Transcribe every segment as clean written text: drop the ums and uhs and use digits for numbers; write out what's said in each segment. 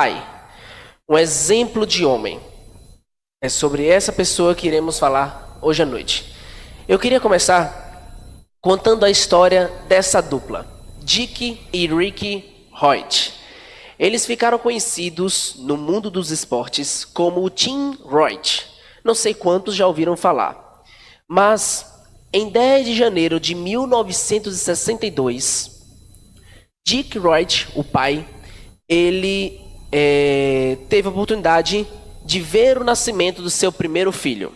pai, um exemplo de homem. É sobre essa pessoa que iremos falar hoje à noite. Eu queria começar contando a história dessa dupla, Dick e Ricky Hoyt. Eles ficaram conhecidos no mundo dos esportes como o Team Hoyt. Não sei quantos já ouviram falar. Mas em 10 de janeiro de 1962, Dick Hoyt, o pai, ele teve a oportunidade de ver o nascimento do seu primeiro filho,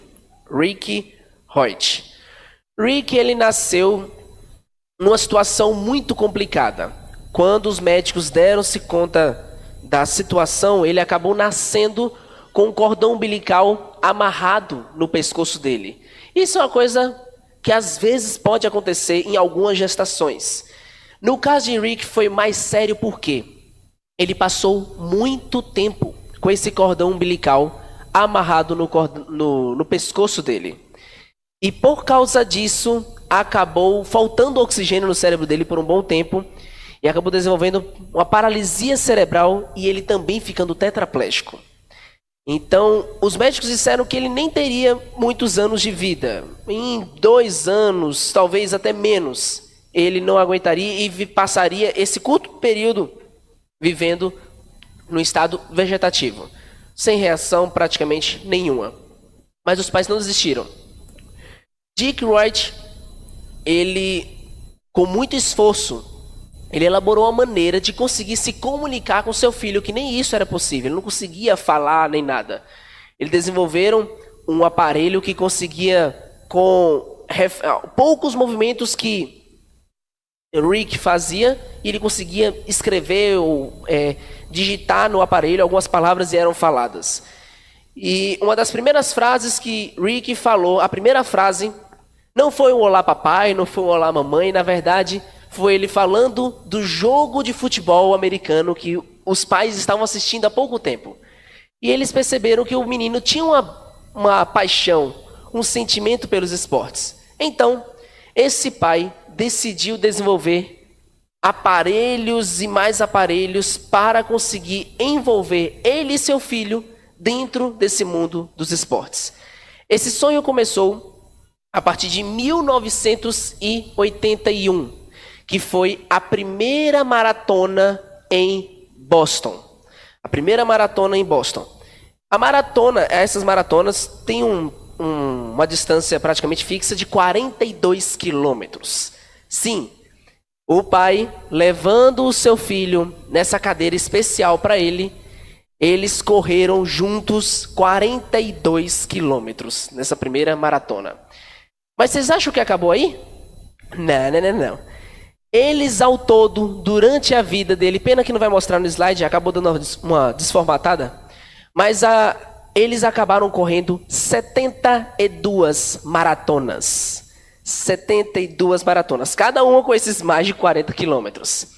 Ricky Hoyt. Rick, ele nasceu numa situação muito complicada. Quando os médicos deram-se conta da situação, ele acabou nascendo com um cordão umbilical amarrado no pescoço dele. Isso é uma coisa que às vezes pode acontecer em algumas gestações. No caso de Rick foi mais sério porque ele passou muito tempo com esse cordão umbilical amarrado no pescoço dele. E por causa disso, acabou faltando oxigênio no cérebro dele por um bom tempo e acabou desenvolvendo uma paralisia cerebral e ele também ficando tetraplégico. Então, os médicos disseram que ele nem teria muitos anos de vida. Em 2 anos, talvez até menos, ele não aguentaria e passaria esse curto período vivendo no estado vegetativo, sem reação praticamente nenhuma. Mas os pais não desistiram. Dick Hoyt, ele, com muito esforço, ele elaborou uma maneira de conseguir se comunicar com seu filho, que nem isso era possível, ele não conseguia falar nem nada. Eles desenvolveram um aparelho que conseguia, com poucos movimentos que Rick fazia, e ele conseguia escrever ou digitar no aparelho algumas palavras e eram faladas. E uma das primeiras frases que Rick falou, a primeira frase, não foi um olá papai, não foi um olá mamãe, na verdade foi ele falando do jogo de futebol americano que os pais estavam assistindo há pouco tempo. E eles perceberam que o menino tinha uma paixão, um sentimento pelos esportes. Então, esse pai decidiu desenvolver aparelhos e mais aparelhos para conseguir envolver ele e seu filho dentro desse mundo dos esportes. Esse sonho começou a partir de 1981, que foi a primeira maratona em Boston. A primeira maratona em Boston. A maratona, essas maratonas têm uma distância praticamente fixa de 42 quilômetros. Sim, o pai levando o seu filho nessa cadeira especial para ele, eles correram juntos 42 quilômetros nessa primeira maratona. Mas vocês acham que acabou aí? Não. Eles ao todo, durante a vida dele, pena que não vai mostrar no slide, acabou dando uma desformatada, mas eles acabaram correndo 72 maratonas. 72 maratonas, cada uma com esses mais de 40 quilômetros.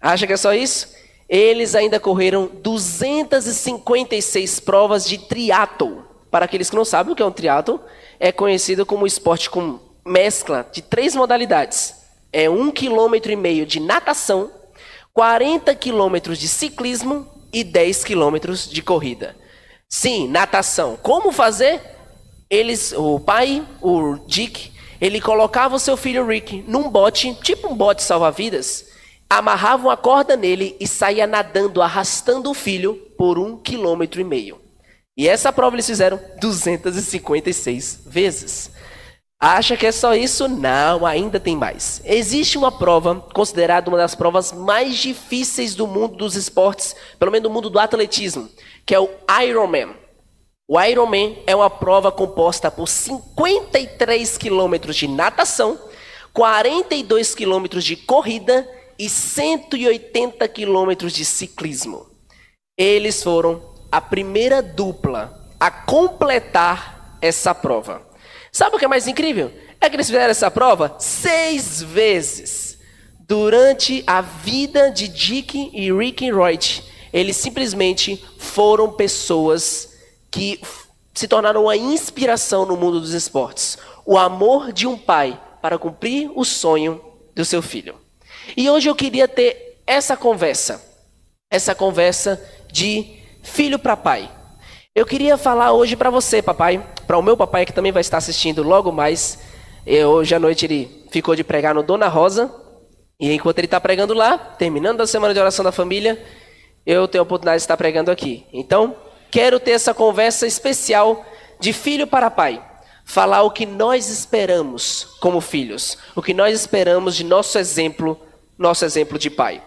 Acha que é só isso? Eles ainda correram 256 provas de triatlo. Para aqueles que não sabem o que é um triatlo, é conhecido como esporte com mescla de 3 modalidades. É 1,5 km de natação, 40 km de ciclismo e 10 km de corrida. Sim, natação. Como fazer? O pai, o Dick, ele colocava o seu filho Rick num bote, tipo um bote salva-vidas, amarrava uma corda nele e saía nadando, arrastando o filho por 1,5 km. E essa prova eles fizeram 256 vezes. Acha que é só isso? Não, ainda tem mais. Existe uma prova considerada uma das provas mais difíceis do mundo dos esportes, pelo menos do mundo do atletismo, que é o Ironman. O Ironman é uma prova composta por 53 quilômetros de natação, 42 quilômetros de corrida e 180 quilômetros de ciclismo. Eles foram a primeira dupla a completar essa prova. Sabe o que é mais incrível? É que eles fizeram essa prova 6 vezes. Durante a vida de Dick e Ricky Hoyt, eles simplesmente foram pessoas que se tornaram uma inspiração no mundo dos esportes. O amor de um pai para cumprir o sonho do seu filho. E hoje eu queria ter essa conversa de filho para pai. Eu queria falar hoje para você, papai, para o meu papai que também vai estar assistindo logo mais. Hoje à noite ele ficou de pregar no Dona Rosa, e enquanto ele está pregando lá, terminando a semana de oração da família, eu tenho a oportunidade de estar pregando aqui. Então, quero ter essa conversa especial de filho para pai. Falar o que nós esperamos como filhos, o que nós esperamos de nosso exemplo de pai.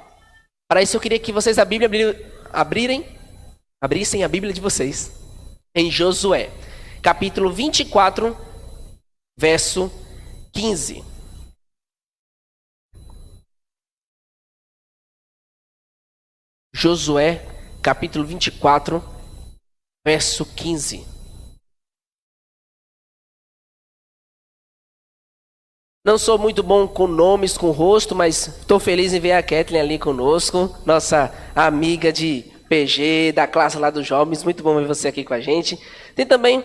Para isso eu queria que vocês abrissem a Bíblia de vocês em Josué, capítulo 24, verso 15. Josué, capítulo 24, verso 15. Não sou muito bom com nomes, com rosto, mas estou feliz em ver a Kathleen ali conosco, nossa amiga de PG, da classe lá dos jovens. Muito bom ver você aqui com a gente. Tem também,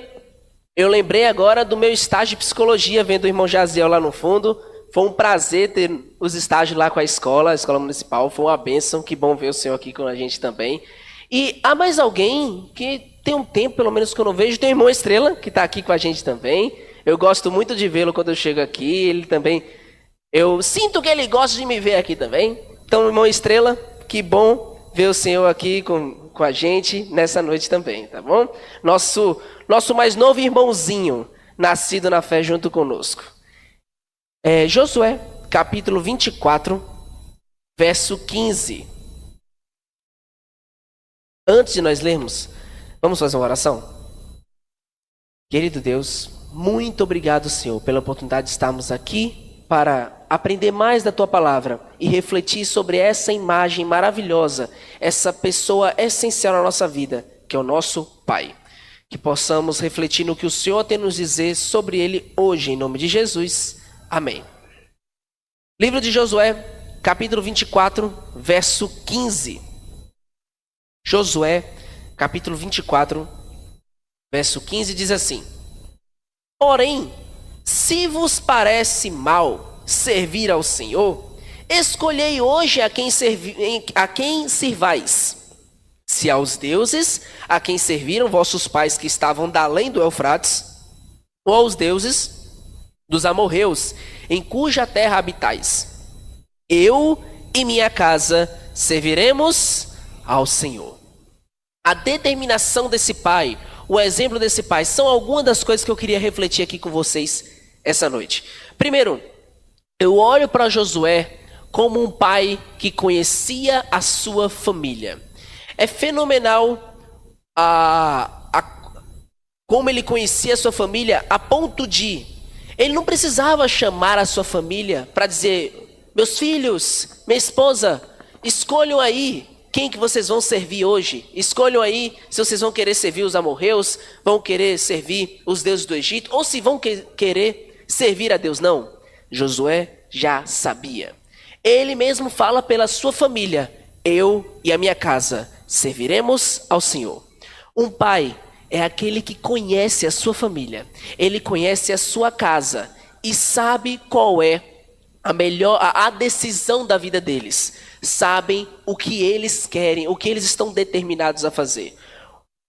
eu lembrei agora do meu estágio de psicologia, vendo o irmão Jaziel lá no fundo. Foi um prazer ter os estágios lá com a escola municipal. Foi uma bênção, que bom ver o senhor aqui com a gente também. E há mais alguém que tem um tempo, pelo menos que eu não vejo, tem o irmão Estrela, que está aqui com a gente também. Eu gosto muito de vê-lo quando eu chego aqui. Ele também, eu sinto que ele gosta de me ver aqui também. Então, irmão Estrela, que bom ver o senhor aqui com a gente nessa noite também, tá bom? Nosso mais novo irmãozinho, nascido na fé junto conosco. Josué, capítulo 24, verso 15. Antes de nós lermos, vamos fazer uma oração? Querido Deus, muito obrigado, Senhor, pela oportunidade de estarmos aqui para aprender mais da Tua Palavra e refletir sobre essa imagem maravilhosa, essa pessoa essencial na nossa vida, que é o nosso Pai. Que possamos refletir no que o Senhor tem a nos dizer sobre Ele hoje, em nome de Jesus. Amém. Livro de Josué, capítulo 24, verso 15. Josué, capítulo 24, verso 15 diz assim: Porém, se vos parece mal servir ao Senhor, escolhei hoje a quem sirvais. Se aos deuses a quem serviram vossos pais que estavam da além do Eufrates, ou aos deuses dos amorreus, em cuja terra habitais. Eu e minha casa serviremos ao Senhor. A determinação desse pai, o exemplo desse pai, são algumas das coisas que eu queria refletir aqui com vocês essa noite. Primeiro, eu olho para Josué como um pai que conhecia a sua família. É fenomenal como ele conhecia a sua família, a ponto de ele não precisava chamar a sua família para dizer: meus filhos, minha esposa, escolham aí quem que vocês vão servir hoje. Escolham aí se vocês vão querer servir os amorreus, vão querer servir os deuses do Egito, ou se vão querer servir a Deus. Não, Josué já sabia. Ele mesmo fala pela sua família: eu e a minha casa serviremos ao Senhor. Um pai é aquele que conhece a sua família, ele conhece a sua casa e sabe qual é a decisão da vida deles. Sabem o que eles querem, o que eles estão determinados a fazer.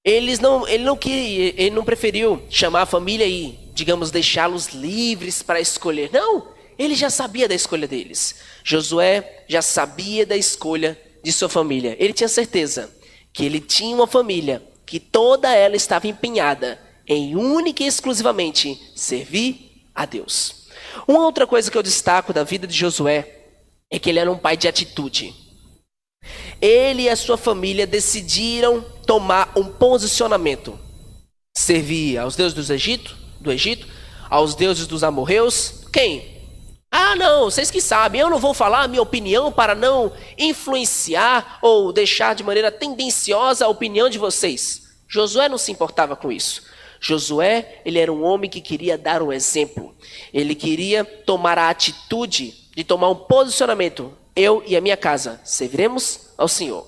Ele não preferiu chamar a família e, digamos, deixá-los livres para escolher. Não, ele já sabia da escolha deles. Josué já sabia da escolha de sua família. Ele tinha certeza que ele tinha uma família que toda ela estava empenhada em única e exclusivamente servir a Deus. Uma outra coisa que eu destaco da vida de Josué é que ele era um pai de atitude. Ele e a sua família decidiram tomar um posicionamento. Servir aos deuses do Egito, aos deuses dos amorreus. Quem? Não, vocês que sabem, eu não vou falar a minha opinião para não influenciar ou deixar de maneira tendenciosa a opinião de vocês. Josué não se importava com isso. Josué, ele era um homem que queria dar o exemplo. Ele queria tomar a atitude de tomar um posicionamento. Eu e a minha casa serviremos ao Senhor.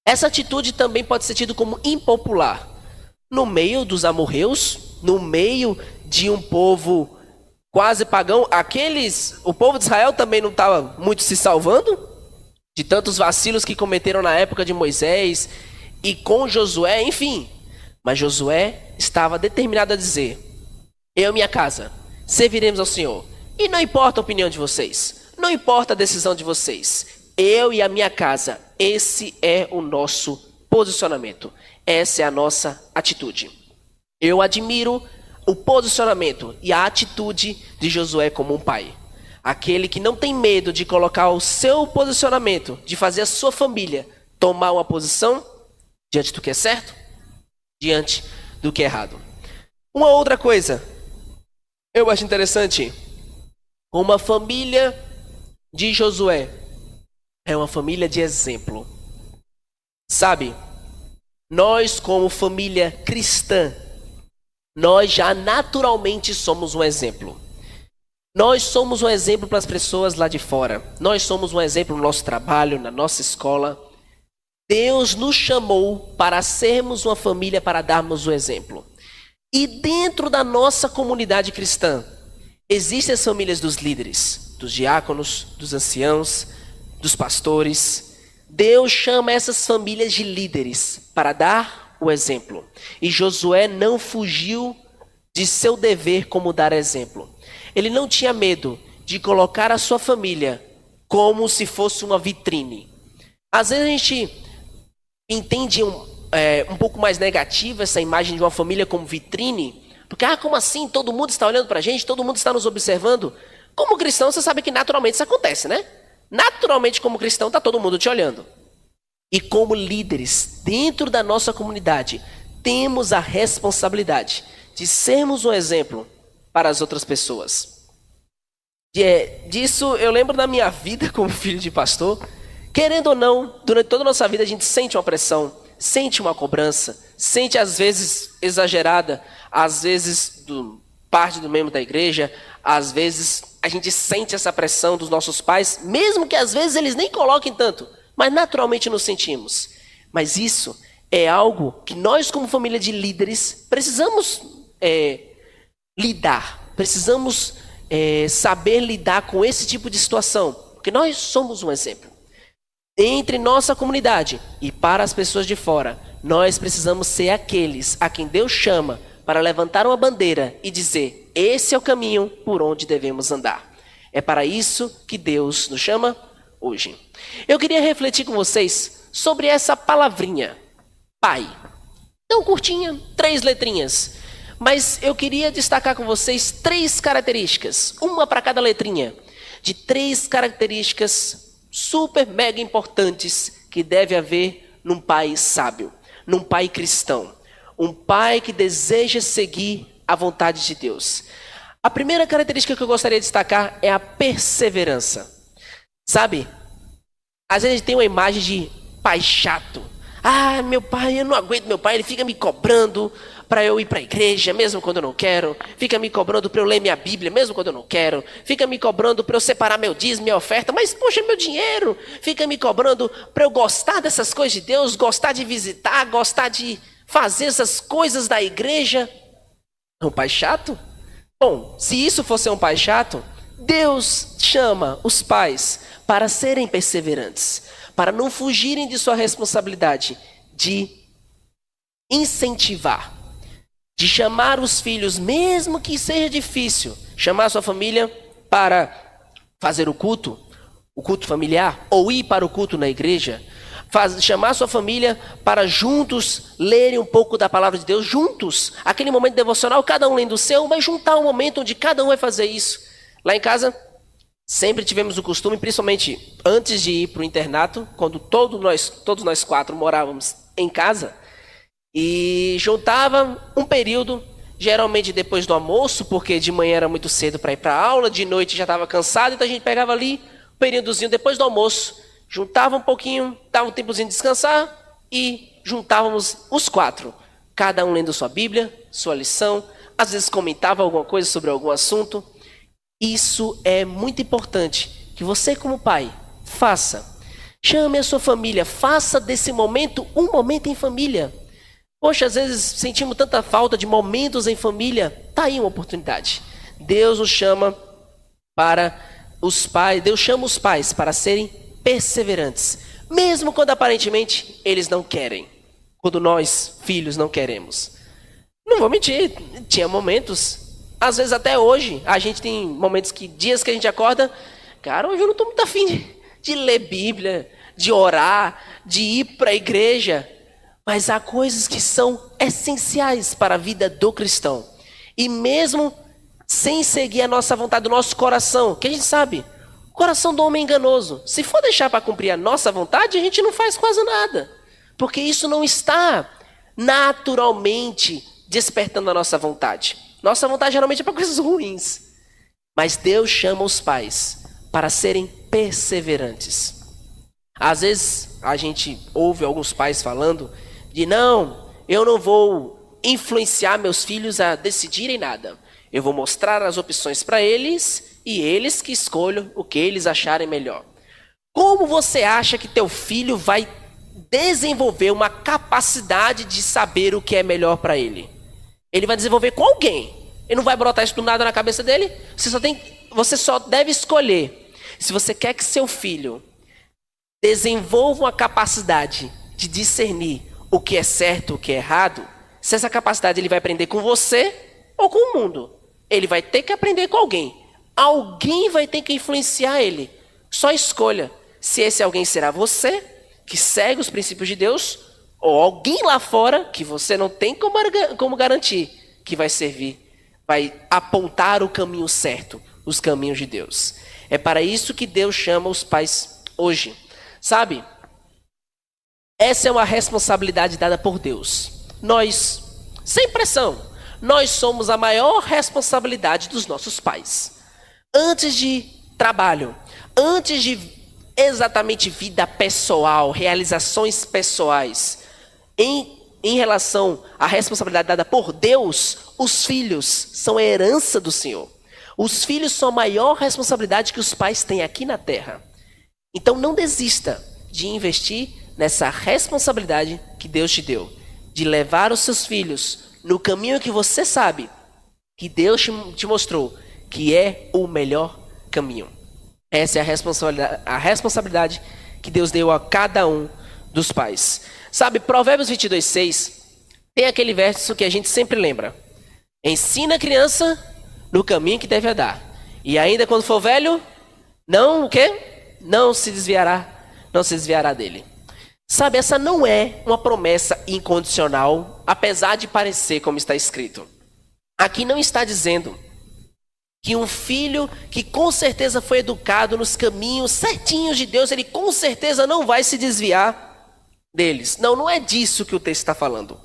Essa atitude também pode ser tida como impopular. No meio dos amorreus, no meio de um povo quase pagão, o povo de Israel também não estava muito se salvando de tantos vacilos que cometeram na época de Moisés e com Josué, enfim. Mas Josué estava determinado a dizer: eu e minha casa serviremos ao Senhor. E não importa a opinião de vocês, não importa a decisão de vocês, eu e a minha casa, esse é o nosso posicionamento, essa é a nossa atitude. Eu admiro o posicionamento e a atitude de Josué como um pai. Aquele que não tem medo de colocar o seu posicionamento, de fazer a sua família tomar uma posição diante do que é certo, diante do que é errado. Uma outra coisa, eu acho interessante, uma família de Josué é uma família de exemplo. Sabe, nós como família cristã, nós já naturalmente somos um exemplo. Nós somos um exemplo para as pessoas lá de fora. Nós somos um exemplo no nosso trabalho, na nossa escola. Deus nos chamou para sermos uma família, para darmos o exemplo. E dentro da nossa comunidade cristã, existem as famílias dos líderes, dos diáconos, dos anciãos, dos pastores. Deus chama essas famílias de líderes para dar o exemplo. E Josué não fugiu de seu dever como dar exemplo. Ele não tinha medo de colocar a sua família como se fosse uma vitrine. Às vezes a gente entende um pouco mais negativa essa imagem de uma família como vitrine, porque, como assim? Todo mundo está olhando para a gente, todo mundo está nos observando. Como cristão, você sabe que naturalmente isso acontece, né? Naturalmente, como cristão, está todo mundo te olhando. E como líderes, dentro da nossa comunidade, temos a responsabilidade de sermos um exemplo para as outras pessoas. Disso eu lembro da minha vida como filho de pastor. Querendo ou não, durante toda a nossa vida a gente sente uma pressão, sente uma cobrança, sente às vezes exagerada, às vezes parte do membro da igreja, às vezes a gente sente essa pressão dos nossos pais, mesmo que às vezes eles nem coloquem tanto, mas naturalmente nos sentimos. Mas isso é algo que nós como família de líderes precisamos lidar, precisamos saber lidar com esse tipo de situação, porque nós somos um exemplo. Entre nossa comunidade e para as pessoas de fora, nós precisamos ser aqueles a quem Deus chama para levantar uma bandeira e dizer: esse é o caminho por onde devemos andar. É para isso que Deus nos chama hoje. Eu queria refletir com vocês sobre essa palavrinha, pai. Tão curtinha, 3 letrinhas. Mas eu queria destacar com vocês 3 características, uma para cada letrinha, de 3 características super mega importantes que deve haver num pai sábio, num pai cristão, um pai que deseja seguir a vontade de Deus. A primeira característica que eu gostaria de destacar é a perseverança. Sabe, às vezes a gente tem uma imagem de pai chato. Meu pai, eu não aguento meu pai, ele fica me cobrando para eu ir para a igreja, mesmo quando eu não quero. Fica me cobrando para eu ler minha Bíblia, mesmo quando eu não quero. Fica me cobrando para eu separar meu dízimo, minha oferta, mas poxa, meu dinheiro. Fica me cobrando para eu gostar dessas coisas de Deus, gostar de visitar, gostar de fazer essas coisas da igreja. É um pai chato? Bom, se isso fosse um pai chato, Deus chama os pais para serem perseverantes, para não fugirem de sua responsabilidade de incentivar, de chamar os filhos, mesmo que seja difícil, chamar a sua família para fazer o culto familiar, ou ir para o culto na igreja, chamar a sua família para juntos lerem um pouco da palavra de Deus, juntos, aquele momento devocional, cada um lendo o seu, mas juntar um momento onde cada um vai fazer isso. Lá em casa, sempre tivemos o costume, principalmente antes de ir para o internato, quando todos nós 4 morávamos em casa, e juntava um período, geralmente depois do almoço, porque de manhã era muito cedo para ir para a aula, de noite já estava cansado, então a gente pegava ali um períodozinho depois do almoço, juntava um pouquinho, dava um tempozinho de descansar e juntávamos os 4, cada um lendo sua Bíblia, sua lição, às vezes comentava alguma coisa sobre algum assunto. Isso é muito importante que você como pai faça. Chame a sua família, faça desse momento um momento em família. Poxa, às vezes sentimos tanta falta de momentos em família. Está aí uma oportunidade. Deus nos chama para os pais, Deus chama os pais para serem perseverantes, mesmo quando aparentemente eles não querem. quando nós, filhos, não queremos? Não vou mentir, tinha momentos, às vezes até hoje, a gente tem momentos dias que a gente acorda, cara, hoje eu não estou muito afim de ler Bíblia, de orar, de ir para a igreja. Mas há coisas que são essenciais para a vida do cristão. E mesmo sem seguir a nossa vontade, o nosso coração, que a gente sabe, o coração do homem é enganoso. Se for deixar para cumprir a nossa vontade, a gente não faz quase nada. Porque isso não está naturalmente despertando a nossa vontade. Nossa vontade geralmente é para coisas ruins. Mas Deus chama os pais para serem perseverantes. Às vezes a gente ouve alguns pais falando de não, eu não vou influenciar meus filhos a decidirem nada. Eu vou mostrar as opções para eles e eles que escolham o que eles acharem melhor. Como você acha que teu filho vai desenvolver uma capacidade de saber o que é melhor para ele? Ele vai desenvolver com alguém. Ele não vai brotar isso do nada na cabeça dele. Você só deve escolher. Se você quer que seu filho desenvolva uma capacidade de discernir o que é certo, o que é errado, se essa capacidade ele vai aprender com você ou com o mundo. Ele vai ter que aprender com alguém. Alguém vai ter que influenciar ele. Só escolha se esse alguém será você, que segue os princípios de Deus, ou alguém lá fora que você não tem como garantir que vai servir, vai apontar o caminho certo, os caminhos de Deus. É para isso que Deus chama os pais hoje. Sabe? Essa é uma responsabilidade dada por Deus. Nós, sem pressão, nós somos a maior responsabilidade dos nossos pais. Antes de trabalho, antes de exatamente vida pessoal, realizações pessoais, em relação à responsabilidade dada por Deus, os filhos são a herança do Senhor. Os filhos são a maior responsabilidade que os pais têm aqui na terra. Então não desista de investir nessa responsabilidade que Deus te deu, de levar os seus filhos no caminho que você sabe, que Deus te mostrou, que é o melhor caminho. Essa é a responsabilidade que Deus deu a cada um dos pais. Sabe, Provérbios 22:6 tem aquele verso que a gente sempre lembra. Ensina a criança no caminho que deve andar. E ainda quando for velho, não o quê? Não se desviará dele. Sabe, essa não é uma promessa incondicional, apesar de parecer como está escrito. Aqui não está dizendo que um filho que com certeza foi educado nos caminhos certinhos de Deus, ele com certeza não vai se desviar deles. Não, não é disso que o texto está falando.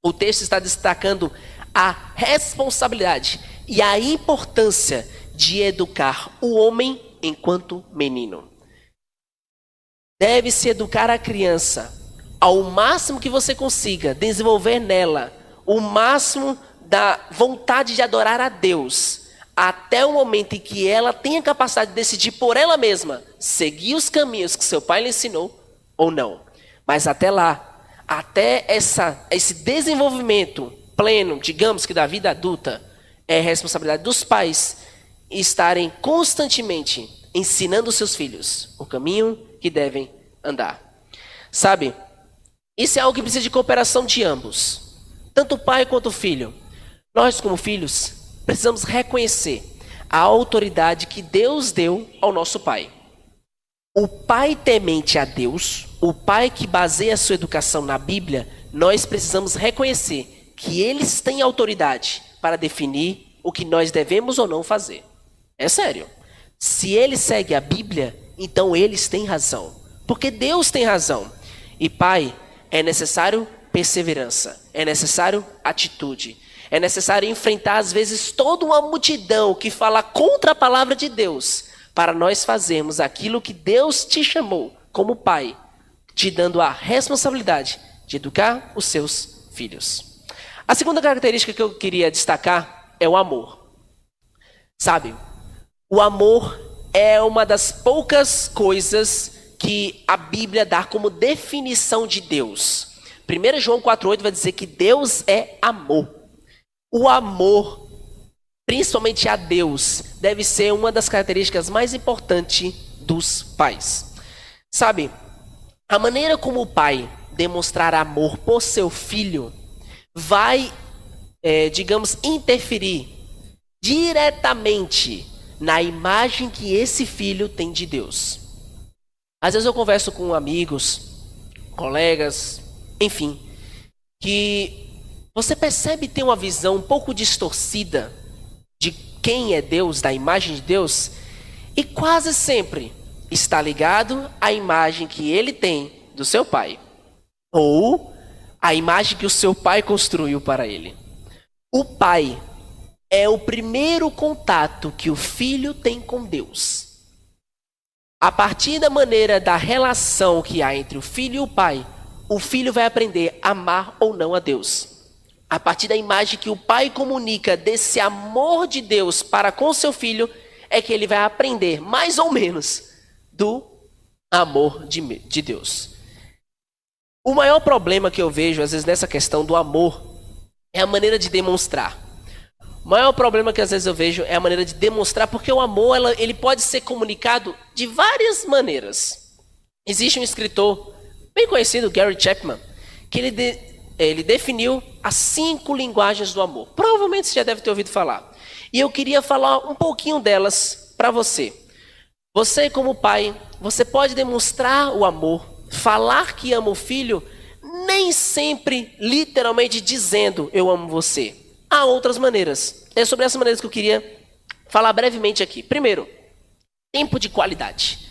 O texto está destacando a responsabilidade e a importância de educar o homem enquanto menino. Deve-se educar a criança ao máximo que você consiga, desenvolver nela o máximo da vontade de adorar a Deus, até o momento em que ela tenha capacidade de decidir por ela mesma, seguir os caminhos que seu pai lhe ensinou ou não. Mas até lá, até esse desenvolvimento pleno, digamos que da vida adulta, é responsabilidade dos pais estarem constantemente ensinando os seus filhos o caminho que devem andar. Sabe, isso é algo que precisa de cooperação de ambos, tanto o pai quanto o filho. Nós, como filhos, precisamos reconhecer a autoridade que Deus deu ao nosso pai. O pai temente a Deus, o pai que baseia a sua educação na Bíblia, nós precisamos reconhecer que eles têm autoridade para definir o que nós devemos ou não fazer. É sério. Se ele segue a Bíblia, então eles têm razão. Porque Deus tem razão. E pai, é necessário perseverança, é necessário atitude. É necessário enfrentar às vezes toda uma multidão que fala contra a palavra de Deus, para nós fazermos aquilo que Deus te chamou como pai, te dando a responsabilidade de educar os seus filhos. A segunda característica que eu queria destacar é o amor. Sabe, o amor é uma das poucas coisas que a Bíblia dá como definição de Deus. 1 João 4,8 vai dizer que Deus é amor. O amor, principalmente a Deus, deve ser uma das características mais importantes dos pais. Sabe, a maneira como o pai demonstrar amor por seu filho vai, digamos, interferir diretamente na imagem que esse filho tem de Deus. Às vezes eu converso com amigos, colegas, enfim, que você percebe ter uma visão um pouco distorcida de quem é Deus, da imagem de Deus, e quase sempre está ligado à imagem que ele tem do seu pai, ou a imagem que o seu pai construiu para ele. O pai é o primeiro contato que o filho tem com Deus. A partir da maneira da relação que há entre o filho e o pai, o filho vai aprender a amar ou não a Deus. A partir da imagem que o pai comunica desse amor de Deus para com seu filho, é que ele vai aprender, mais ou menos, do amor de Deus. O maior problema que eu vejo, às vezes, nessa questão do amor, é a maneira de demonstrar. O maior problema que às vezes eu vejo é a maneira de demonstrar, porque o amor ele pode ser comunicado de várias maneiras. Existe um escritor bem conhecido, Gary Chapman, que ele definiu as 5 linguagens do amor. Provavelmente você já deve ter ouvido falar. E eu queria falar um pouquinho delas para você. Você, como pai, você pode demonstrar o amor, falar que ama o filho, nem sempre literalmente dizendo eu amo você. Há outras maneiras. É sobre essas maneiras que eu queria falar brevemente aqui. Primeiro, tempo de qualidade.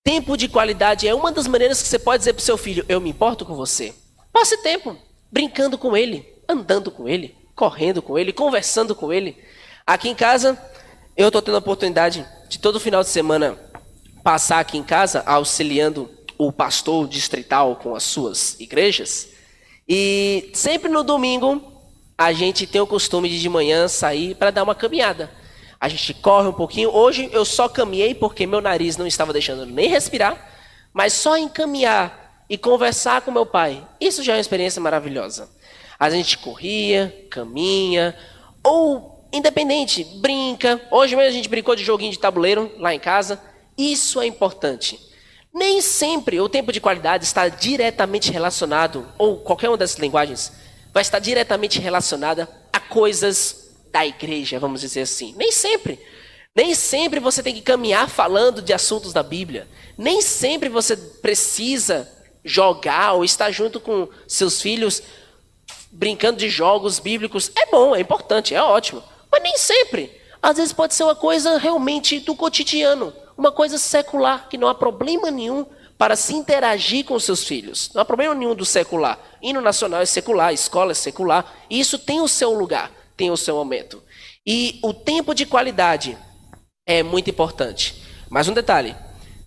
Tempo de qualidade é uma das maneiras que você pode dizer para o seu filho, eu me importo com você. Passe tempo brincando com ele, andando com ele, correndo com ele, conversando com ele. Aqui em casa, eu estou tendo a oportunidade de todo final de semana passar aqui em casa, auxiliando o pastor distrital com as suas igrejas. E sempre no domingo, a gente tem o costume de manhã sair para dar uma caminhada. A gente corre um pouquinho. Hoje eu só caminhei porque meu nariz não estava deixando nem respirar. Mas só em caminhar e conversar com meu pai, isso já é uma experiência maravilhosa. A gente corria, caminha, ou independente, brinca. Hoje mesmo a gente brincou de joguinho de tabuleiro lá em casa. Isso é importante. Nem sempre o tempo de qualidade está diretamente relacionado, ou qualquer uma dessas linguagens, vai estar diretamente relacionada a coisas da igreja, vamos dizer assim. Nem sempre. Nem sempre você tem que caminhar falando de assuntos da Bíblia. Nem sempre você precisa jogar ou estar junto com seus filhos brincando de jogos bíblicos. É bom, é importante, é ótimo. Mas nem sempre. Às vezes pode ser uma coisa realmente do cotidiano. Uma coisa secular, que não há problema nenhum para se interagir com seus filhos. Não há problema nenhum do secular. Hino nacional é secular, escola é secular. E isso tem o seu lugar, tem o seu momento. E o tempo de qualidade é muito importante. Mas um detalhe,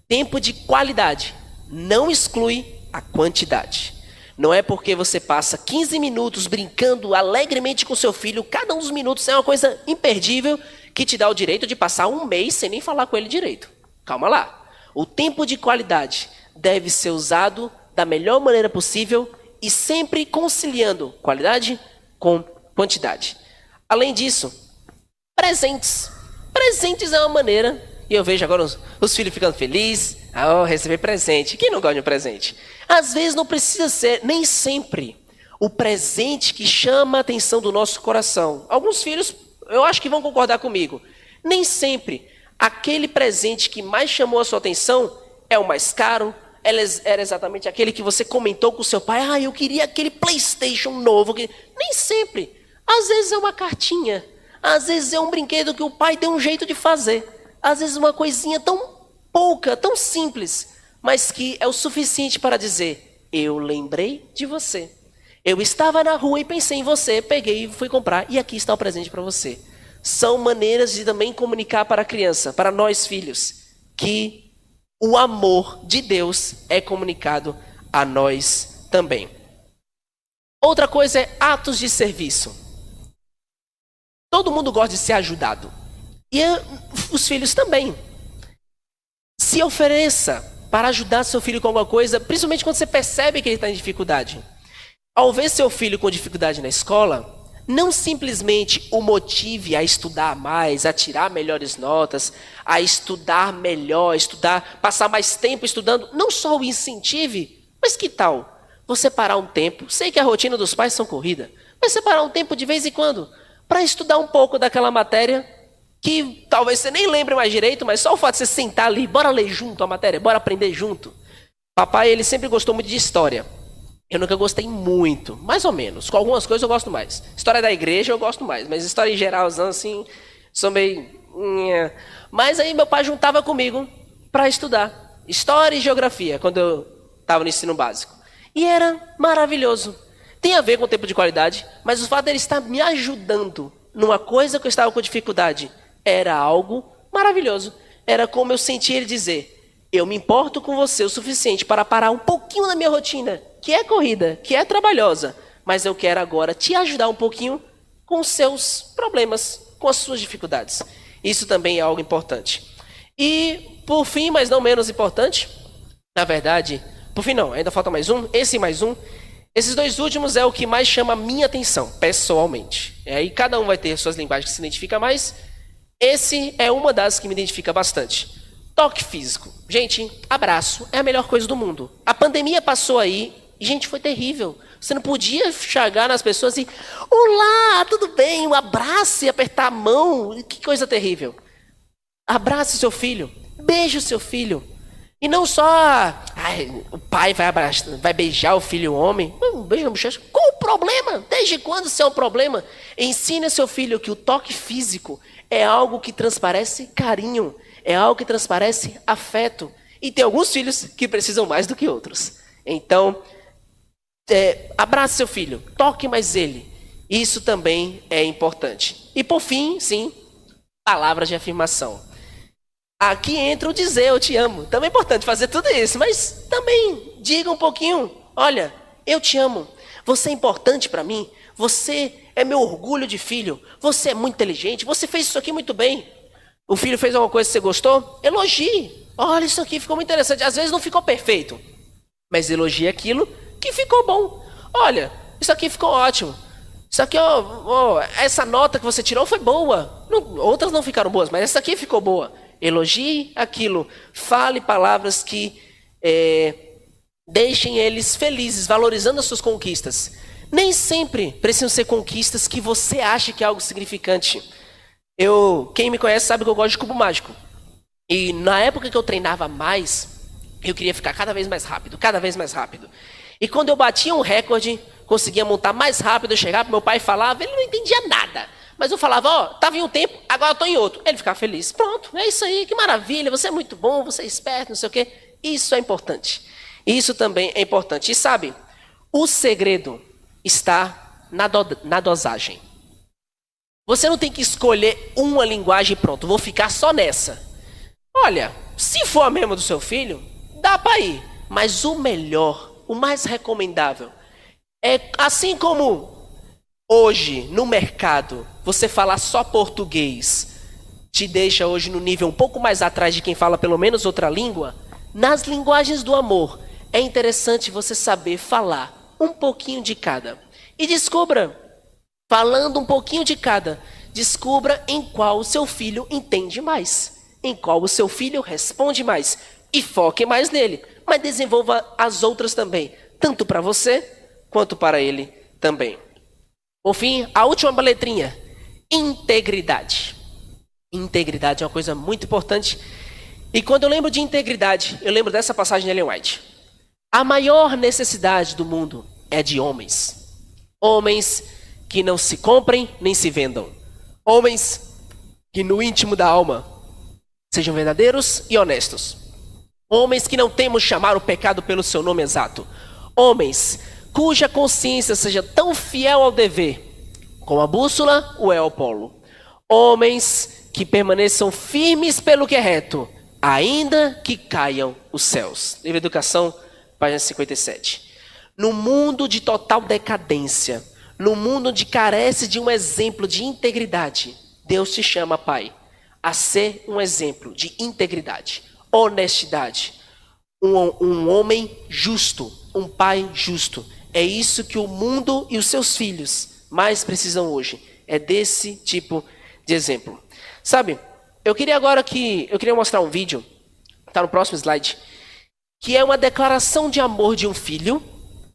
tempo de qualidade não exclui a quantidade. Não é porque você passa 15 minutos brincando alegremente com seu filho, cada um dos minutos é uma coisa imperdível que te dá o direito de passar um mês sem nem falar com ele direito. Calma lá. O tempo de qualidade deve ser usado da melhor maneira possível e sempre conciliando qualidade com quantidade. Além disso, presentes. Presentes é uma maneira, e eu vejo agora os filhos ficando felizes, receber presente. Quem não gosta de um presente? Às vezes não precisa ser, nem sempre, o presente que chama a atenção do nosso coração. Alguns filhos, eu acho que vão concordar comigo, nem sempre aquele presente que mais chamou a sua atenção é o mais caro, era exatamente aquele que você comentou com o seu pai, eu queria aquele PlayStation novo. Nem sempre. Às vezes é uma cartinha, às vezes é um brinquedo que o pai deu um jeito de fazer, às vezes uma coisinha tão pouca, tão simples, mas que é o suficiente para dizer, eu lembrei de você. Eu estava na rua e pensei em você, peguei e fui comprar, e aqui está o presente para você. São maneiras de também comunicar para a criança, para nós filhos, que o amor de Deus é comunicado a nós também. Outra coisa é atos de serviço. Todo mundo gosta de ser ajudado. E os filhos também. Se ofereça para ajudar seu filho com alguma coisa, principalmente quando você percebe que ele está em dificuldade. Ao ver seu filho com dificuldade na escola, não simplesmente o motive a estudar mais, a tirar melhores notas, a estudar melhor, passar mais tempo estudando. Não só o incentive, mas que tal você parar um tempo, sei que a rotina dos pais são corrida, mas separar um tempo de vez em quando para estudar um pouco daquela matéria que talvez você nem lembre mais direito, mas só o fato de você sentar ali, bora ler junto a matéria, bora aprender junto. Papai, ele sempre gostou muito de história. Eu nunca gostei muito, mais ou menos. Com algumas coisas eu gosto mais. História da igreja eu gosto mais, mas história em geral, assim, sou meio... Mas aí meu pai juntava comigo para estudar história e geografia, quando eu estava no ensino básico. E era maravilhoso. Tem a ver com o tempo de qualidade, mas o fato dele estar me ajudando numa coisa que eu estava com dificuldade era algo maravilhoso. Era como eu sentia ele dizer: eu me importo com você o suficiente para parar um pouquinho da minha rotina, que é corrida, que é trabalhosa, mas eu quero agora te ajudar um pouquinho com os seus problemas, com as suas dificuldades. Isso também é algo importante. E, por fim, mas não menos importante, na verdade, por fim não, ainda falta mais um, esse e mais um. Esses dois últimos é o que mais chama a minha atenção, pessoalmente. Aí cada um vai ter suas linguagens que se identifica mais. Esse é uma das que me identifica bastante. Toque físico. Gente, abraço é a melhor coisa do mundo. A pandemia passou aí e, gente, foi terrível. Você não podia chegar nas pessoas e... Olá, tudo bem? Um abraço e apertar a mão. Que coisa terrível. Abrace seu filho. Beije o seu filho. E não só... o pai vai beijar o filho homem. Um beijo na bochecha. Qual o problema? Desde quando isso é um problema? Ensine seu filho que o toque físico é algo que transparece carinho. É algo que transparece afeto. E tem alguns filhos que precisam mais do que outros. Então, abrace seu filho. Toque mais ele. Isso também é importante. E por fim, sim, palavras de afirmação. Aqui entra o dizer eu te amo. Também é importante fazer tudo isso. Mas também diga um pouquinho. Olha, eu te amo. Você é importante para mim. Você é meu orgulho de filho. Você é muito inteligente. Você fez isso aqui muito bem. O filho fez alguma coisa que você gostou? Elogie. Olha, isso aqui ficou muito interessante. Às vezes não ficou perfeito. Mas elogie aquilo que ficou bom. Olha, isso aqui ficou ótimo. Isso aqui, essa nota que você tirou foi boa. Outras não ficaram boas, mas essa aqui ficou boa. Elogie aquilo. Fale palavras que deixem eles felizes, valorizando as suas conquistas. Nem sempre precisam ser conquistas que você acha que é algo significante. Quem me conhece sabe que eu gosto de cubo mágico. E na época que eu treinava mais, eu queria ficar cada vez mais rápido, cada vez mais rápido. E quando eu batia um recorde, conseguia montar mais rápido, eu chegava pro meu pai e falava, ele não entendia nada. Mas eu falava, estava em um tempo, agora eu estou em outro. Ele ficava feliz. Pronto, é isso aí, que maravilha, você é muito bom, você é esperto, não sei o quê. Isso é importante. Isso também é importante. E sabe, o segredo está na dosagem. Você não tem que escolher uma linguagem e pronto, vou ficar só nessa. Olha, se for a mesma do seu filho, dá para ir. Mas o melhor, o mais recomendável, é assim como hoje no mercado, você falar só português te deixa hoje no nível um pouco mais atrás de quem fala pelo menos outra língua. Nas linguagens do amor, é interessante você saber falar um pouquinho de cada. E descubra, falando um pouquinho de cada, descubra em qual o seu filho entende mais, em qual o seu filho responde mais. E foque mais nele, mas desenvolva as outras também, tanto para você quanto para ele também. Por fim, a última letrinha, integridade. Integridade é uma coisa muito importante. E quando eu lembro de integridade, eu lembro dessa passagem de Ellen White. A maior necessidade do mundo é de homens. Homens que não se comprem nem se vendam. Homens que no íntimo da alma sejam verdadeiros e honestos. Homens que não temam chamar o pecado pelo seu nome exato. Homens cuja consciência seja tão fiel ao dever como a bússola ou é ao polo. Homens que permaneçam firmes pelo que é reto, ainda que caiam os céus. Livro de Educação, página 57. No mundo de total decadência, no mundo onde carece de um exemplo de integridade, Deus te chama, Pai, a ser um exemplo de integridade, honestidade, um homem justo, um pai justo. É isso que o mundo e os seus filhos mais precisam hoje. É desse tipo de exemplo. Sabe, eu queria mostrar um vídeo, está no próximo slide, que é uma declaração de amor de um filho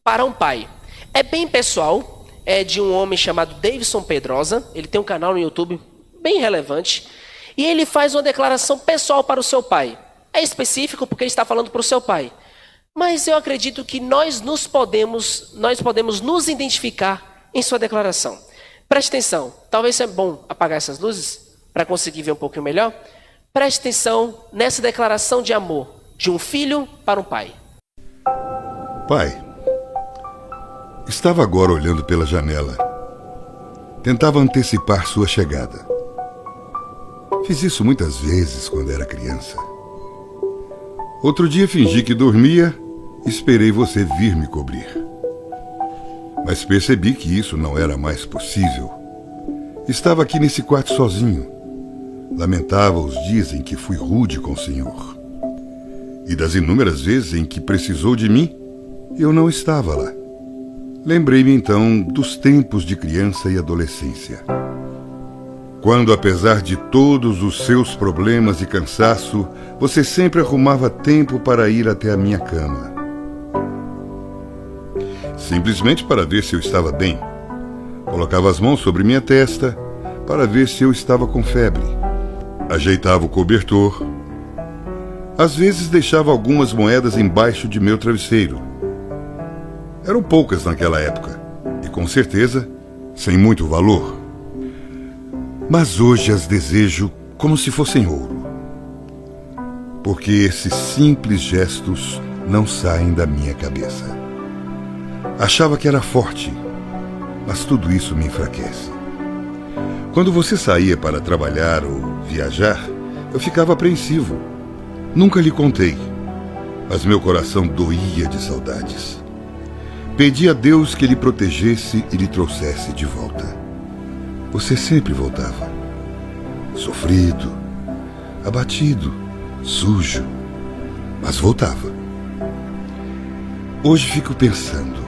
para um pai. É bem pessoal, é de um homem chamado Davidson Pedrosa. Ele tem um canal no YouTube bem relevante. E ele faz uma declaração pessoal para o seu pai. É específico porque ele está falando para o seu pai. Mas eu acredito que nós podemos nos identificar em sua declaração. Preste atenção. Talvez seja bom apagar essas luzes para conseguir ver um pouquinho melhor. Preste atenção nessa declaração de amor de um filho para um pai. Pai, estava agora olhando pela janela. Tentava antecipar sua chegada. Fiz isso muitas vezes quando era criança. Outro dia fingi que dormia e esperei você vir me cobrir. Mas percebi que isso não era mais possível. Estava aqui nesse quarto sozinho. Lamentava os dias em que fui rude com o Senhor. E das inúmeras vezes em que precisou de mim, eu não estava lá. Lembrei-me então dos tempos de criança e adolescência. Quando, apesar de todos os seus problemas e cansaço, você sempre arrumava tempo para ir até a minha cama. Simplesmente para ver se eu estava bem. Colocava as mãos sobre minha testa para ver se eu estava com febre. Ajeitava o cobertor. Às vezes deixava algumas moedas embaixo de meu travesseiro. Eram poucas naquela época, e com certeza, sem muito valor. Mas hoje as desejo como se fossem ouro. Porque esses simples gestos não saem da minha cabeça. Achava que era forte, mas tudo isso me enfraquece. Quando você saía para trabalhar ou viajar, eu ficava apreensivo. Nunca lhe contei, mas meu coração doía de saudades. Pedi a Deus que lhe protegesse e lhe trouxesse de volta. Você sempre voltava. Sofrido, abatido, sujo, mas voltava. Hoje fico pensando,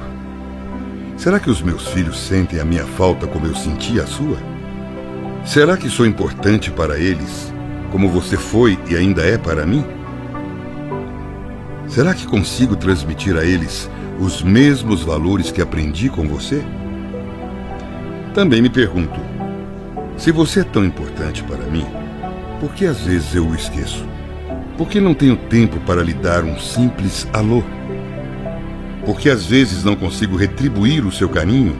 será que os meus filhos sentem a minha falta como eu senti a sua? Será que sou importante para eles, como você foi e ainda é para mim? Será que consigo transmitir a eles os mesmos valores que aprendi com você? Também me pergunto, se você é tão importante para mim, por que às vezes eu o esqueço? Por que não tenho tempo para lhe dar um simples alô? Por que às vezes não consigo retribuir o seu carinho?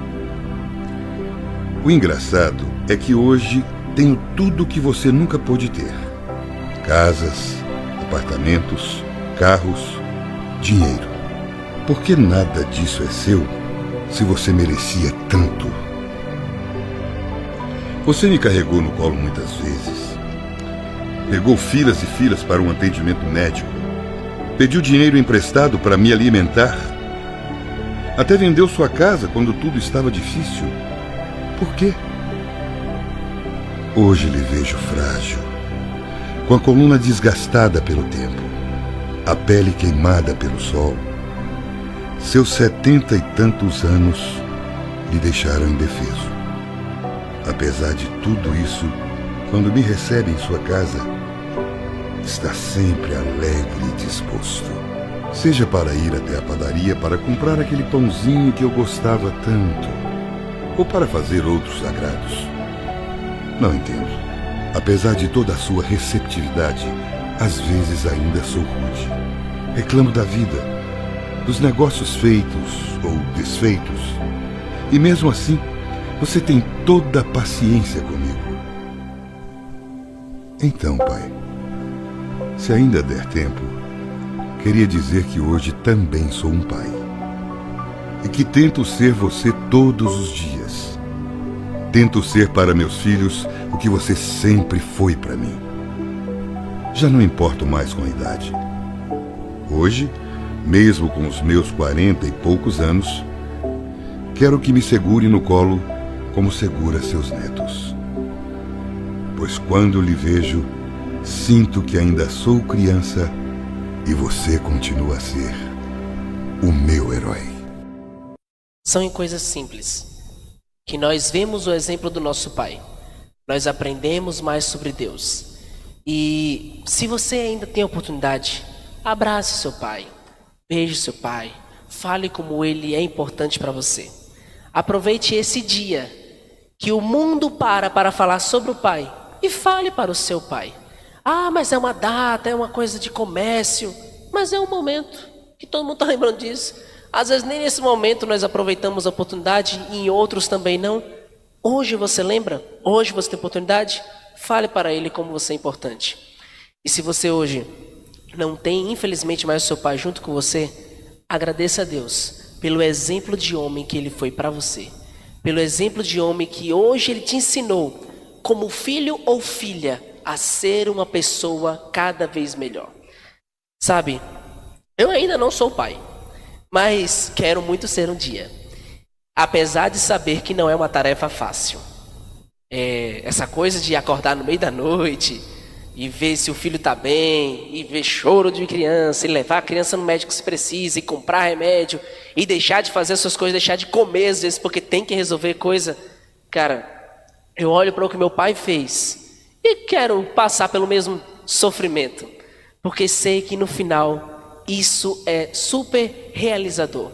O engraçado é que hoje tenho tudo o que você nunca pôde ter. Casas, apartamentos, carros, dinheiro. Por que nada disso é seu, se você merecia tanto? Você me carregou no colo muitas vezes. Pegou filas e filas para um atendimento médico. Pediu dinheiro emprestado para me alimentar. Até vendeu sua casa quando tudo estava difícil. Por quê? Hoje lhe vejo frágil, com a coluna desgastada pelo tempo, a pele queimada pelo sol. Seus 70 e tantos anos lhe deixaram indefeso. Apesar de tudo isso, quando me recebe em sua casa, está sempre alegre e disposto. Seja para ir até a padaria para comprar aquele pãozinho que eu gostava tanto, ou para fazer outros agrados. Não entendo. Apesar de toda a sua receptividade, às vezes ainda sou rude. Reclamo da vida, dos negócios feitos ou desfeitos. E mesmo assim, você tem toda a paciência comigo. Então, pai, se ainda der tempo, queria dizer que hoje também sou um pai. E que tento ser você todos os dias. Tento ser para meus filhos o que você sempre foi para mim. Já não importo mais com a idade. Hoje, mesmo com os meus 40 e poucos anos, quero que me segure no colo como segura seus netos. Pois quando lhe vejo, sinto que ainda sou criança e você continua a ser o meu herói. São em coisas simples que nós vemos o exemplo do nosso pai. Nós aprendemos mais sobre Deus. E se você ainda tem a oportunidade, abrace seu pai, beije seu pai, Fale como ele é importante para você. Aproveite esse dia que o mundo para falar sobre o pai e fale para o seu pai. Ah, mas é uma data, é uma coisa de comércio, mas é um momento que todo mundo está lembrando disso. Às vezes nem nesse momento nós aproveitamos a oportunidade e em outros também não. Hoje você lembra? Hoje você tem oportunidade? Fale para ele como você é importante. E se você hoje não tem, infelizmente, mais o seu pai junto com você, agradeça a Deus pelo exemplo de homem que ele foi para você. Pelo exemplo de homem que hoje ele te ensinou, como filho ou filha, a ser uma pessoa cada vez melhor. Sabe, eu ainda não sou pai, mas quero muito ser um dia. Apesar de saber que não é uma tarefa fácil. Essa coisa de acordar no meio da noite e ver se o filho está bem, e ver choro de criança, e levar a criança no médico se precisa, e comprar remédio, e deixar de fazer suas coisas, deixar de comer às vezes porque tem que resolver coisa. Cara, eu olho para o que meu pai fez e quero passar pelo mesmo sofrimento, porque sei que no final isso é super realizador.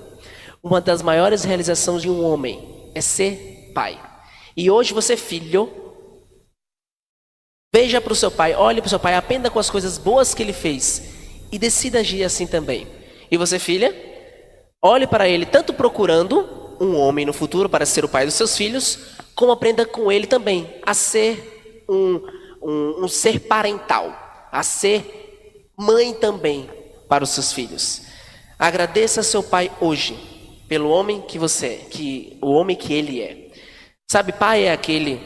Uma das maiores realizações de um homem é ser pai. E hoje você, filho, veja para o seu pai, olhe para o seu pai, aprenda com as coisas boas que ele fez e decida agir assim também. E você, filha, olhe para ele tanto procurando um homem no futuro para ser o pai dos seus filhos, como aprenda com ele também a ser um ser parental, a ser mãe também para os seus filhos. Agradeça a seu pai hoje pelo homem que você é, o homem que ele é. Sabe, pai é aquele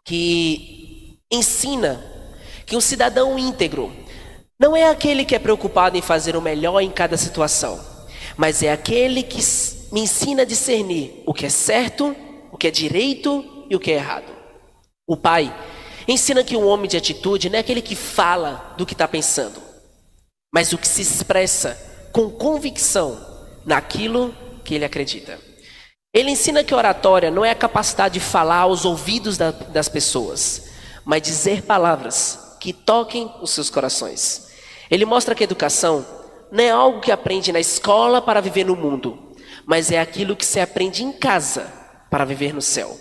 que ensina que um cidadão íntegro não é aquele que é preocupado em fazer o melhor em cada situação, mas é aquele que me ensina a discernir o que é certo, o que é direito e o que é errado. O pai ensina que um homem de atitude não é aquele que fala do que está pensando, mas o que se expressa com convicção naquilo que ele acredita. Ele ensina que oratória não é a capacidade de falar aos ouvidos das pessoas, mas dizer palavras que toquem os seus corações. Ele mostra que a educação não é algo que aprende na escola para viver no mundo, mas é aquilo que se aprende em casa para viver no céu.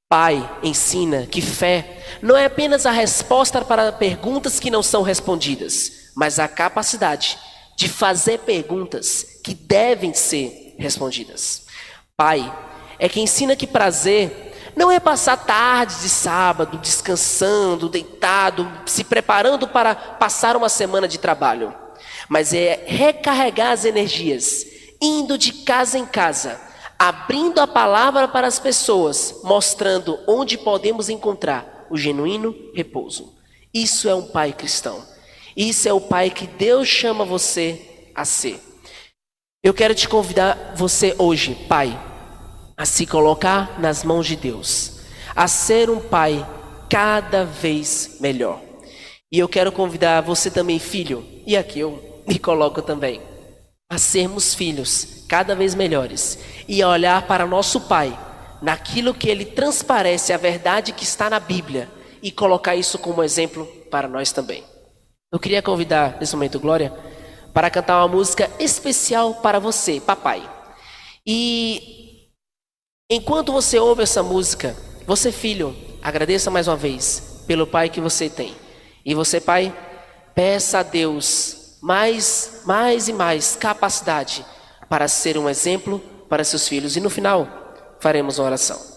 Pai ensina que fé não é apenas a resposta para perguntas que não são respondidas, mas a capacidade de fazer perguntas que devem ser respondidas. Pai é que ensina que prazer não é passar tardes de sábado descansando, deitado, se preparando para passar uma semana de trabalho, mas é recarregar as energias, indo de casa em casa, abrindo a palavra para as pessoas, mostrando onde podemos encontrar o genuíno repouso. Isso é um pai cristão. Isso é o pai que Deus chama você a ser. Eu quero te convidar, você hoje, pai, a se colocar nas mãos de Deus, a ser um pai cada vez melhor. E eu quero convidar você também, filho, e aqui eu me coloco também, a sermos filhos cada vez melhores e a olhar para nosso pai, naquilo que ele transparece a verdade que está na Bíblia e colocar isso como exemplo para nós também. Eu queria convidar nesse momento, Glória, para cantar uma música especial para você, papai. E enquanto você ouve essa música, você, filho, agradeça mais uma vez pelo pai que você tem. E você, pai, peça a Deus mais e mais capacidade para ser um exemplo para seus filhos. E no final, faremos uma oração.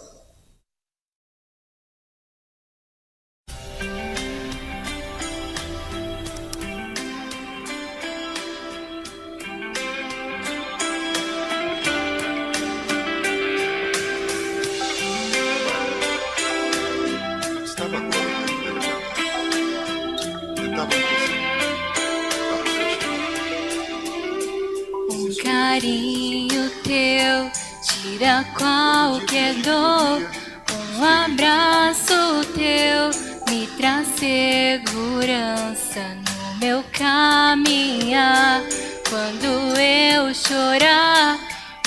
Carinho teu tira qualquer dor, um abraço teu me traz segurança no meu caminhar. Quando eu chorar,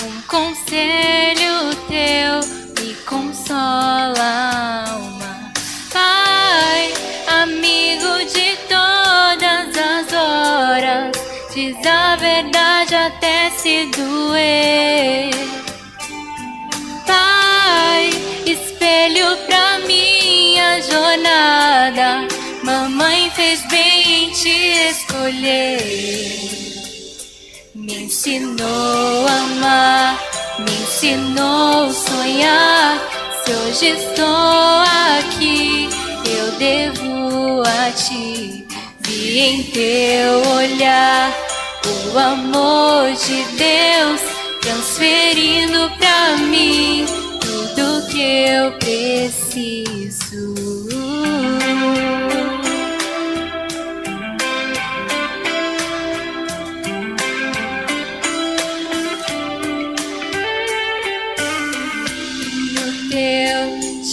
um conselho teu me consola a alma. Pai, amigo de todas as horas, diz a verdade até se doer. Pai, espelho pra minha jornada, mamãe fez bem em te escolher. Me ensinou a amar, me ensinou a sonhar. Se hoje estou aqui, eu devo a ti. Vi em teu olhar o amor de Deus, transferindo pra mim tudo que eu preciso.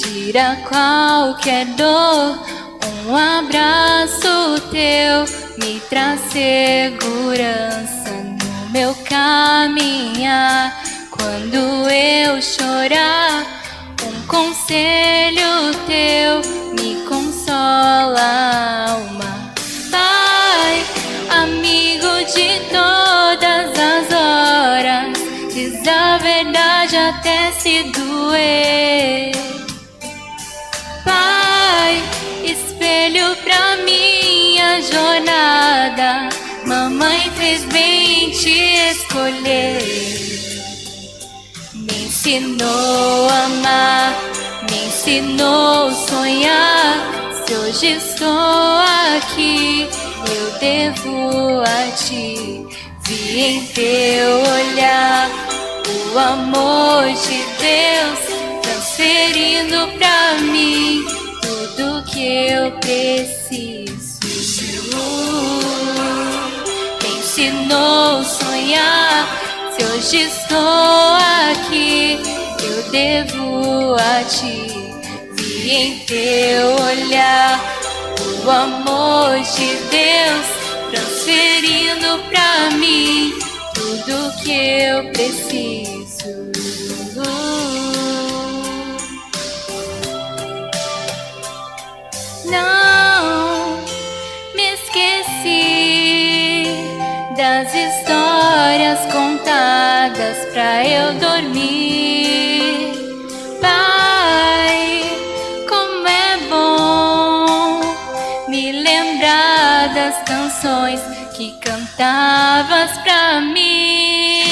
Tira qualquer dor, um abraço teu me traz segurança no meu caminhar. Quando eu chorar, um conselho teu me consola a alma. Pai, amigo de todas as horas, diz a verdade até se doer. Pai, espelho pra minha jornada, mamãe fez bem em te escolher. Me ensinou a amar, me ensinou a sonhar. Se hoje estou aqui, eu devo a ti. Vi em teu olhar o amor de Deus, transferindo pra mim tudo que eu preciso. Me ensinou a sonhar. Se hoje estou aqui, eu devo a ti. Vi em teu olhar o amor de Deus, transferindo pra mim tudo que eu preciso. Não me esqueci das histórias contadas pra eu dormir. Pai, como é bom me lembrar das canções que cantavas pra mim.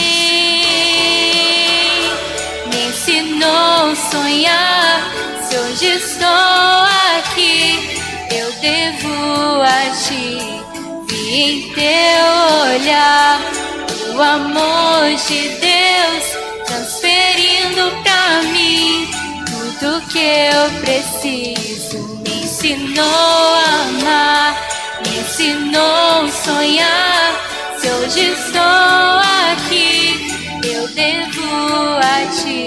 Me ensinou a sonhar. Se hoje estou aqui, eu devo a ti. Vi em teu olhar o amor de Deus, transferindo pra mim tudo que eu preciso. Me ensinou a amar, me ensinou a sonhar. Se hoje estou aqui, eu devo a ti.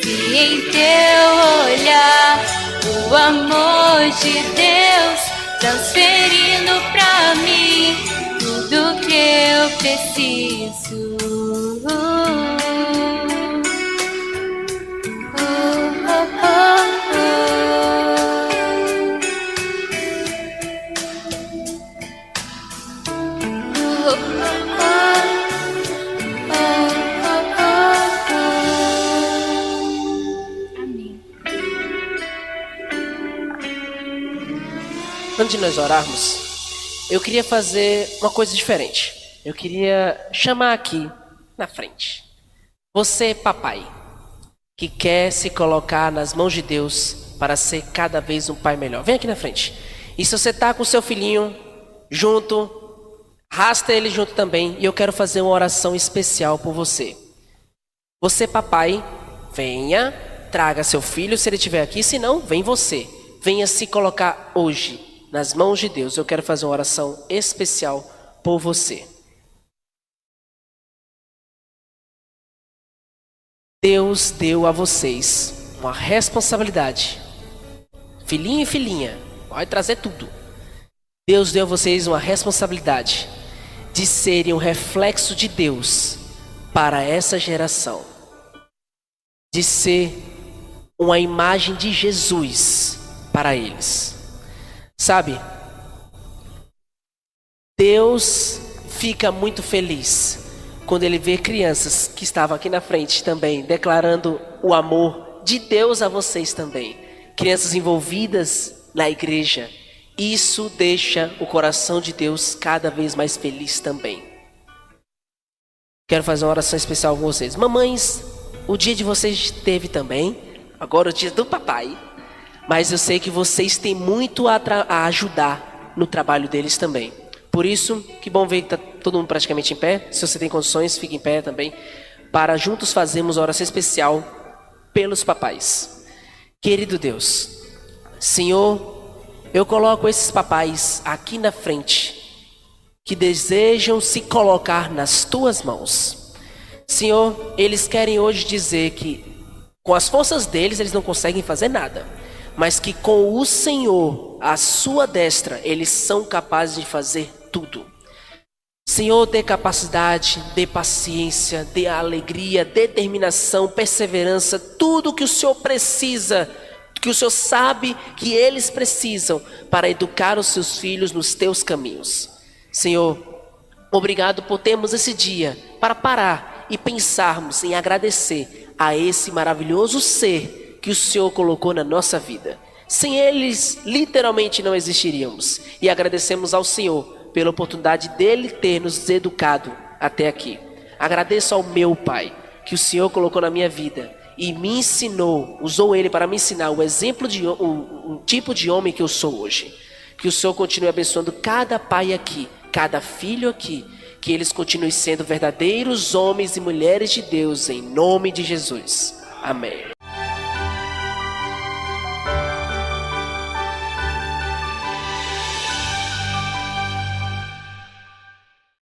Vi em teu olhar o amor de Deus, transferindo pra mim tudo que eu preciso. Antes de nós orarmos, eu queria fazer uma coisa diferente. Eu queria chamar aqui na frente você, papai, que quer se colocar nas mãos de Deus para ser cada vez um pai melhor. Vem aqui na frente. E se você está com seu filhinho junto, arrasta ele junto também. E eu quero fazer uma oração especial por você. Você, papai, venha, traga seu filho se ele estiver aqui. Se não, vem você. Venha se colocar hoje nas mãos de Deus. Eu quero fazer uma oração especial por você. Deus deu a vocês uma responsabilidade. Filhinho e filhinha, pode trazer tudo. Deus deu a vocês uma responsabilidade de serem um reflexo de Deus para essa geração. De ser uma imagem de Jesus para eles. Sabe, Deus fica muito feliz quando ele vê crianças que estavam aqui na frente também, declarando o amor de Deus a vocês também. Crianças envolvidas na igreja. Isso deixa o coração de Deus cada vez mais feliz também. Quero fazer uma oração especial com vocês. Mamães, o dia de vocês teve também. Agora o dia do papai. Mas eu sei que vocês têm muito a ajudar no trabalho deles também. Por isso, que bom ver que está todo mundo praticamente em pé. Se você tem condições, fique em pé também. Para juntos fazermos a oração especial pelos papais. Querido Deus, Senhor, eu coloco esses papais aqui na frente, que desejam se colocar nas tuas mãos. Senhor, eles querem hoje dizer que com as forças deles eles não conseguem fazer nada, mas que com o Senhor, a sua destra, eles são capazes de fazer tudo. Senhor, dê capacidade, dê paciência, dê alegria, determinação, perseverança, tudo que o Senhor precisa, que o Senhor sabe que eles precisam para educar os seus filhos nos teus caminhos. Senhor, obrigado por termos esse dia para parar e pensarmos em agradecer a esse maravilhoso ser que o Senhor colocou na nossa vida. Sem eles, literalmente não existiríamos. E agradecemos ao Senhor pela oportunidade dele ter nos educado até aqui. Agradeço ao meu Pai, que o Senhor colocou na minha vida e me ensinou, usou ele para me ensinar o exemplo de um tipo de homem que eu sou hoje. Que o Senhor continue abençoando cada pai aqui, cada filho aqui, que eles continuem sendo verdadeiros homens e mulheres de Deus, em nome de Jesus. Amém.